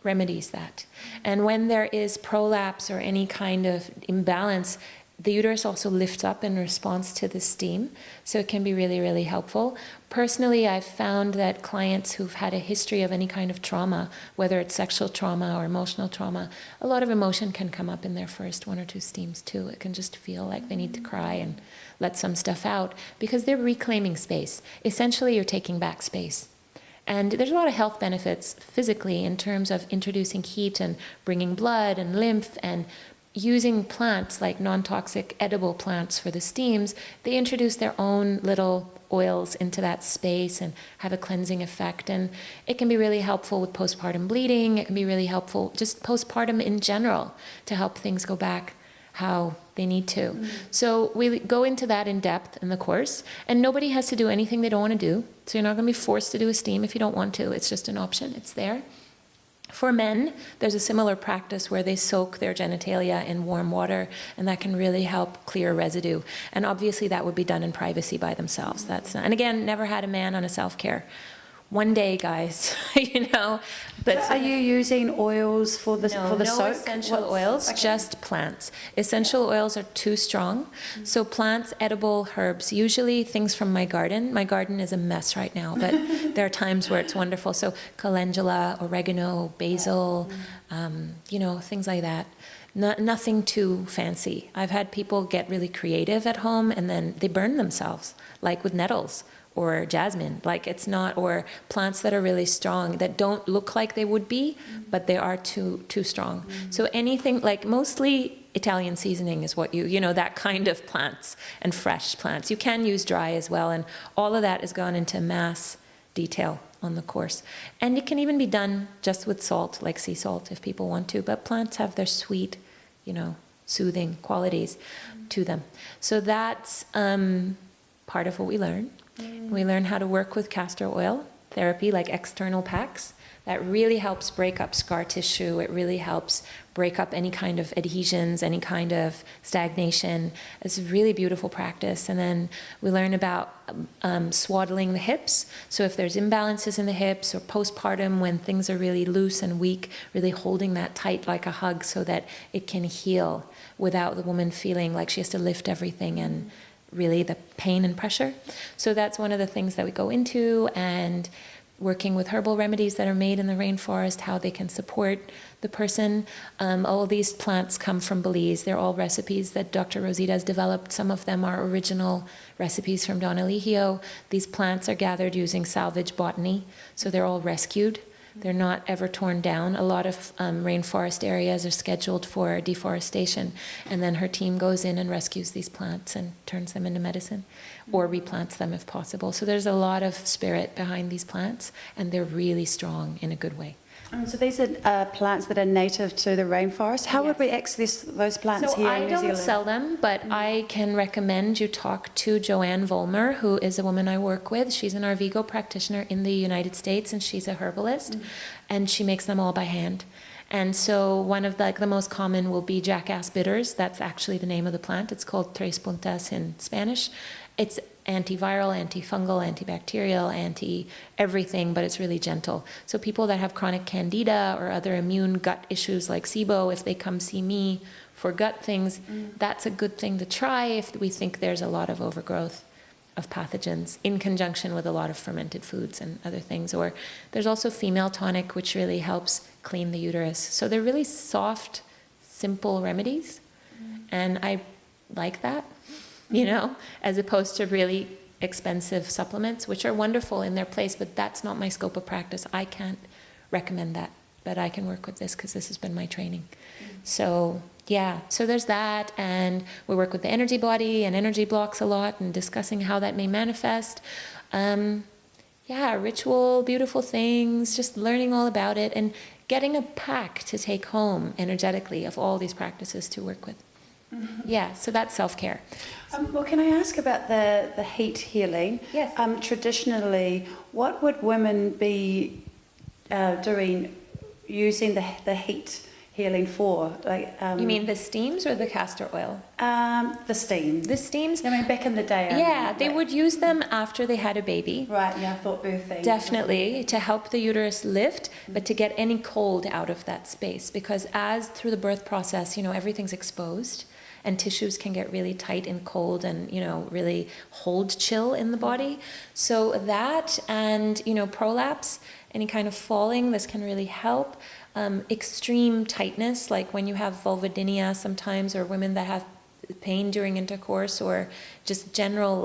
remedies that. And when there is prolapse or any kind of imbalance, the uterus also lifts up in response to the steam. So it can be really, really helpful. Personally, I've found that clients who've had a history of any kind of trauma, whether it's sexual trauma or emotional trauma, a lot of emotion can come up in their first 1 or 2 steams too. It can just feel like they need to cry and let some stuff out because they're reclaiming space. Essentially, you're taking back space. And there's a lot of health benefits physically in terms of introducing heat and bringing blood and lymph and using plants like non-toxic edible plants for the steams. They introduce their own little oils into that space and have a cleansing effect. And it can be really helpful with postpartum bleeding. It can be really helpful just postpartum in general to help things go back how they need to. So we go into that in depth in the course, and nobody has to do anything they don't want to do. So you're not going to be forced to do a steam if you don't want to. It's just an option. It's there. For men, there's a similar practice where they soak their genitalia in warm water, and that can really help clear residue. And obviously that would be done in privacy by themselves. And again, never had a man on a self-care. One day, guys, But are you using oils for the soak? No essential oils, just plants. Essential oils are too strong. So plants, edible herbs, usually things from my garden. My garden is a mess right now, but there are times where it's wonderful. So calendula, oregano, basil, things like that. Nothing too fancy. I've had people get really creative at home and then they burn themselves, like with nettles or jasmine, or plants that are really strong, that don't look like they would be, but they are too strong. So anything, like mostly Italian seasoning is what that kind of plants and fresh plants. You can use dry as well, and all of that has gone into mass detail on the course. And it can even be done just with salt, like sea salt, if people want to, but plants have their sweet soothing qualities to them. So that's part of what we learn. We learn how to work with castor oil therapy, like external packs. That really helps break up scar tissue. It really helps break up any kind of adhesions, any kind of stagnation. It's a really beautiful practice. And then we learn about swaddling the hips. So if there's imbalances in the hips or postpartum when things are really loose and weak, really holding that tight like a hug so that it can heal without the woman feeling like she has to lift everything and really the pain and pressure. So that's one of the things that we go into, and working with herbal remedies that are made in the rainforest, how they can support the person. All these plants come from Belize. They're all recipes that Dr. Resides developed. Some of them are original recipes from Don Eligio. These plants are gathered using salvage botany, so they're all rescued. They're not ever torn down. A lot of rainforest areas are scheduled for deforestation, and then her team goes in and rescues these plants and turns them into medicine, or replants them if possible. So there's a lot of spirit behind these plants, and they're really strong in a good way. So these are plants that are native to the rainforest. How would we access those plants here in New Zealand? So I don't sell them, but I can recommend you talk to Joanne Vollmer, who is a woman I work with. She's an Arvigo practitioner in the United States, and she's a herbalist, and she makes them all by hand. And so one of the most common will be jackass bitters. That's actually the name of the plant. It's called tres puntas in Spanish. It's antiviral, antifungal, antibacterial, anti-everything, but it's really gentle. So people that have chronic candida or other immune gut issues like SIBO, if they come see me for gut things, that's a good thing to try if we think there's a lot of overgrowth of pathogens in conjunction with a lot of fermented foods and other things. Or there's also female tonic, which really helps clean the uterus. So they're really soft, simple remedies, and I like that. As opposed to really expensive supplements, which are wonderful in their place, but that's not my scope of practice. I can't recommend that, but I can work with this because this has been my training. So there's that, and we work with the energy body and energy blocks a lot and discussing how that may manifest. Ritual, beautiful things, just learning all about it and getting a pack to take home energetically of all these practices to work with. So that's self-care. Can I ask about the heat healing? Yes. Traditionally, what would women be doing, using the heat healing for? You mean the steams or the castor oil? The steam. The steams? Back in the day. They would use them after they had a baby. Right, I thought birthing. Definitely, to help the uterus lift, but to get any cold out of that space. Because as through the birth process, everything's exposed, and tissues can get really tight and cold and, really hold chill in the body. So that and, prolapse, any kind of falling, this can really help. Extreme tightness, like when you have vulvodynia sometimes, or women that have pain during intercourse, or just general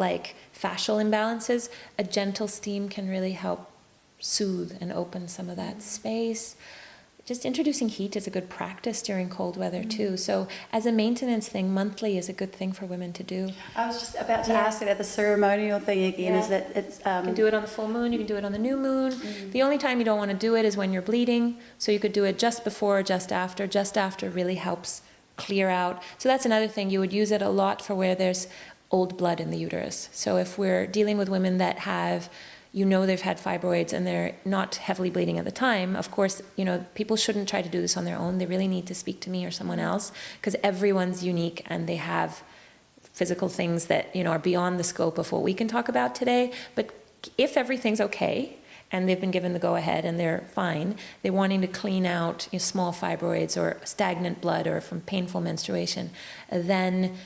fascial imbalances, a gentle steam can really help soothe and open some of that space. Just introducing heat is a good practice during cold weather too. So as a maintenance thing, monthly is a good thing for women to do. I was just about to ask about the ceremonial thing again. Is that it's you can do it on the full moon, you can do it on the new moon. The only time you don't want to do it is when you're bleeding. So you could do it just before or just after. Just after really helps clear out. So that's another thing. You would use it a lot for where there's old blood in the uterus. So if we're dealing with women that have they've had fibroids and they're not heavily bleeding at the time, of course, people shouldn't try to do this on their own. They really need to speak to me or someone else, because everyone's unique and they have physical things that, are beyond the scope of what we can talk about today. But if everything's okay and they've been given the go-ahead and they're fine, they're wanting to clean out small fibroids or stagnant blood or from painful menstruation, then,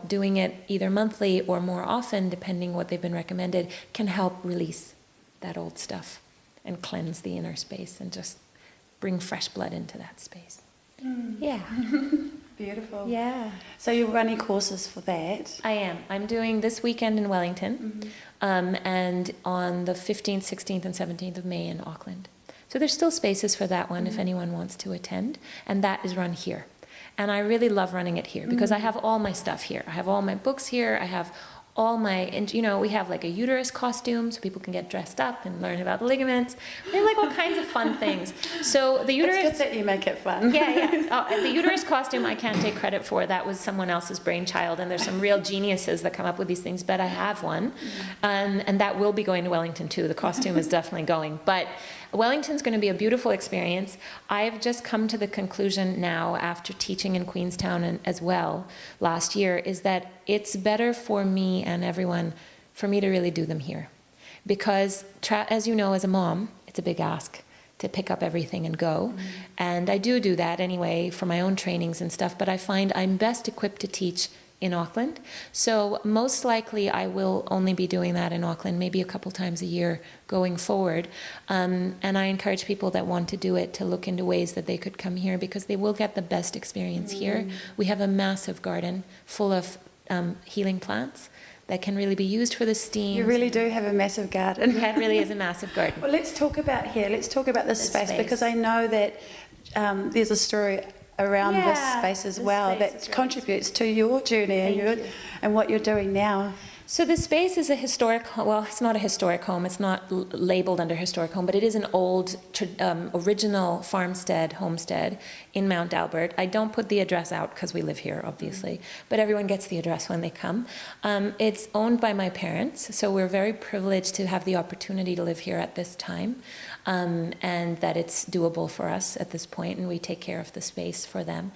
doing it either monthly or more often, depending what they've been recommended, can help release that old stuff and cleanse the inner space and just bring fresh blood into that space. Yeah. Beautiful. Yeah. So you're running courses for that? I am. I'm doing this weekend in Wellington, and on the 15th, 16th, and 17th of May in Auckland. So there's still spaces for that one if anyone wants to attend, and that is run here. And I really love running it here because I have all my stuff here. I have all my books here. I have and we have like a uterus costume so people can get dressed up and learn about ligaments. We have like all kinds of fun things. So the uterus. It's good that you make it fun. Yeah. The uterus costume I can't take credit for. That was someone else's brainchild, and there's some real geniuses that come up with these things, but I have one. And that will be going to Wellington too. The costume is definitely going. But Wellington's going to be a beautiful experience. I've just come to the conclusion now, after teaching in Queenstown and as well last year, is that it's better for me and everyone for me to really do them here. Because, as you know, as a mom, it's a big ask to pick up everything and go. And I do that anyway for my own trainings and stuff, but I find I'm best equipped to teach in Auckland. So most likely I will only be doing that in Auckland, maybe a couple times a year going forward. And I encourage people that want to do it to look into ways that they could come here, because they will get the best experience here. We have a massive garden full of healing plants that can really be used for the steam. You really do have a massive garden. Yeah, it really is a massive garden. Well, let's talk about here. Let's talk about this space, because I know that there's a story around this space as well that contributes to your journey and what you're doing now. So the space is a historic, well, it's not a historic home, it's not labeled under historic home, but it is an old, original homestead in Mount Albert. I don't put the address out because we live here, obviously, but everyone gets the address when they come. It's owned by my parents, so we're very privileged to have the opportunity to live here at this time, and that it's doable for us at this point, and we take care of the space for them.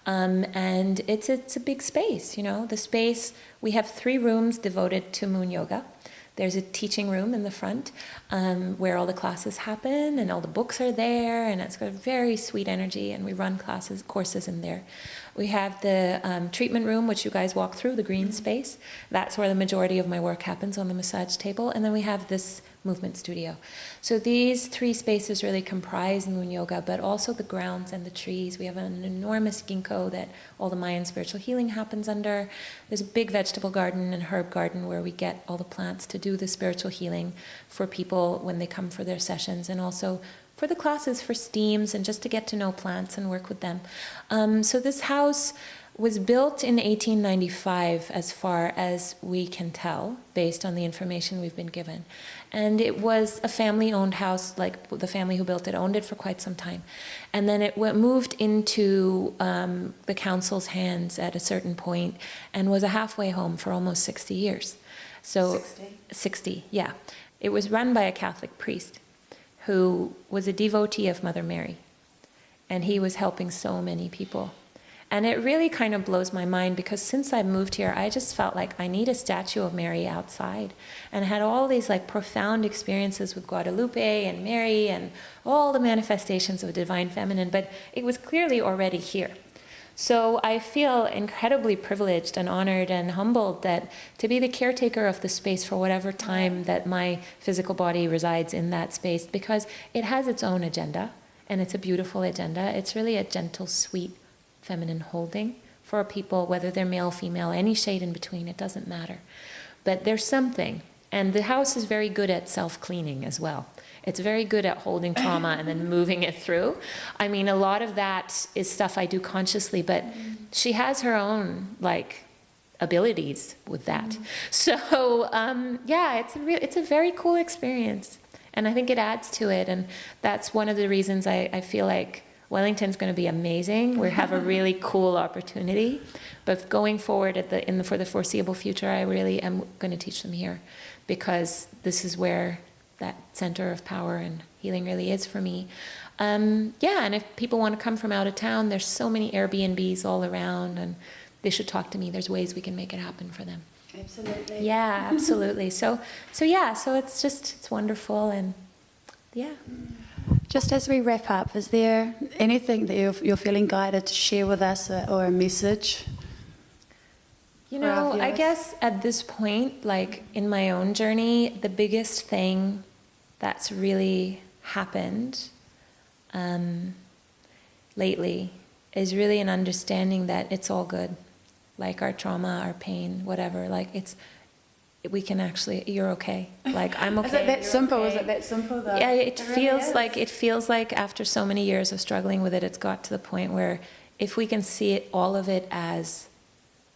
And it's a big space, The space, we have 3 rooms devoted to moon yoga. There's a teaching room in the front where all the classes happen and all the books are there, and it's got a very sweet energy, and we run courses in there. We have the treatment room, which you guys walk through, the green space. That's where the majority of my work happens, on the massage table. And then we have this movement studio. So these 3 spaces really comprise moon yoga, but also the grounds and the trees. We have an enormous ginkgo that all the Mayan spiritual healing happens under. There's a big vegetable garden and herb garden where we get all the plants to do the spiritual healing for people when they come for their sessions, and also for the classes, for steams, and just to get to know plants and work with them. So this house was built in 1895, as far as we can tell, based on the information we've been given. And it was a family-owned house, like the family who built it owned it for quite some time. And then it moved into the council's hands at a certain point, and was a halfway home for almost 60 years. So 60, yeah. It was run by a Catholic priest who was a devotee of Mother Mary. And he was helping so many people. And it really kind of blows my mind, because since I moved here, I just felt like I need a statue of Mary outside. And I had all these like profound experiences with Guadalupe and Mary and all the manifestations of Divine Feminine, but it was clearly already here. So I feel incredibly privileged and honored and humbled that to be the caretaker of the space for whatever time that my physical body resides in that space, because it has its own agenda, and it's a beautiful agenda. It's really a gentle, sweet, feminine holding for people, whether they're male, female, any shade in between, it doesn't matter. But there's something, and the house is very good at self-cleaning as well. It's very good at holding trauma and then moving it through. I mean, a lot of that is stuff I do consciously, but she has her own, abilities with that. So, yeah, it's a very cool experience. And I think it adds to it. And that's one of the reasons I feel like Wellington's going to be amazing. We have a really cool opportunity. But going forward for the foreseeable future, I really am going to teach them here, because this is where that center of power and healing really is for me. And if people want to come from out of town, there's so many Airbnbs all around, and they should talk to me. There's ways we can make it happen for them. Absolutely. Yeah, absolutely. So it's wonderful, and yeah. Just as we wrap up, is there anything that you're feeling guided to share with us, or a message? I guess at this point, in my own journey, the biggest thing that's really happened lately is really an understanding that it's all good. Our trauma, our pain, whatever, we can actually, you're okay. I'm okay. Is it that simple? Okay. Is it that simple though? Yeah, it feels like after so many years of struggling with it, it's got to the point where if we can see all of it as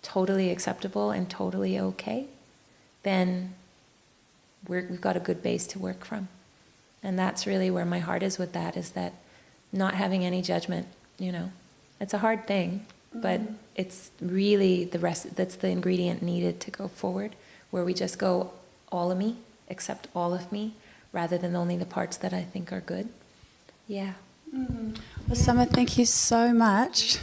totally acceptable and totally okay, then we've got a good base to work from. And that's really where my heart is with that, is that not having any judgment, you know. It's a hard thing, but it's really that's the ingredient needed to go forward, where we just go all of me, accept all of me, rather than only the parts that I think are good. Yeah. Well, Samar, thank you so much.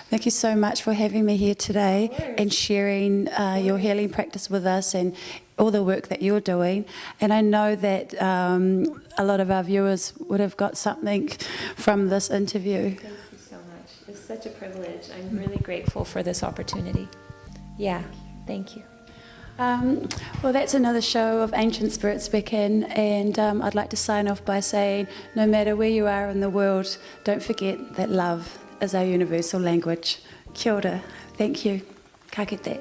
Thank you so much for having me here today and sharing your healing practice with us and all the work that you're doing. And I know that a lot of our viewers would have got something from this interview. Thank you so much. It's such a privilege. I'm really grateful for this opportunity. Yeah, thank you. Well, that's another show of Ancient Spirit Speaking, and I'd like to sign off by saying, no matter where you are in the world, don't forget that love is our universal language. Kia ora. Thank you. Ka kite.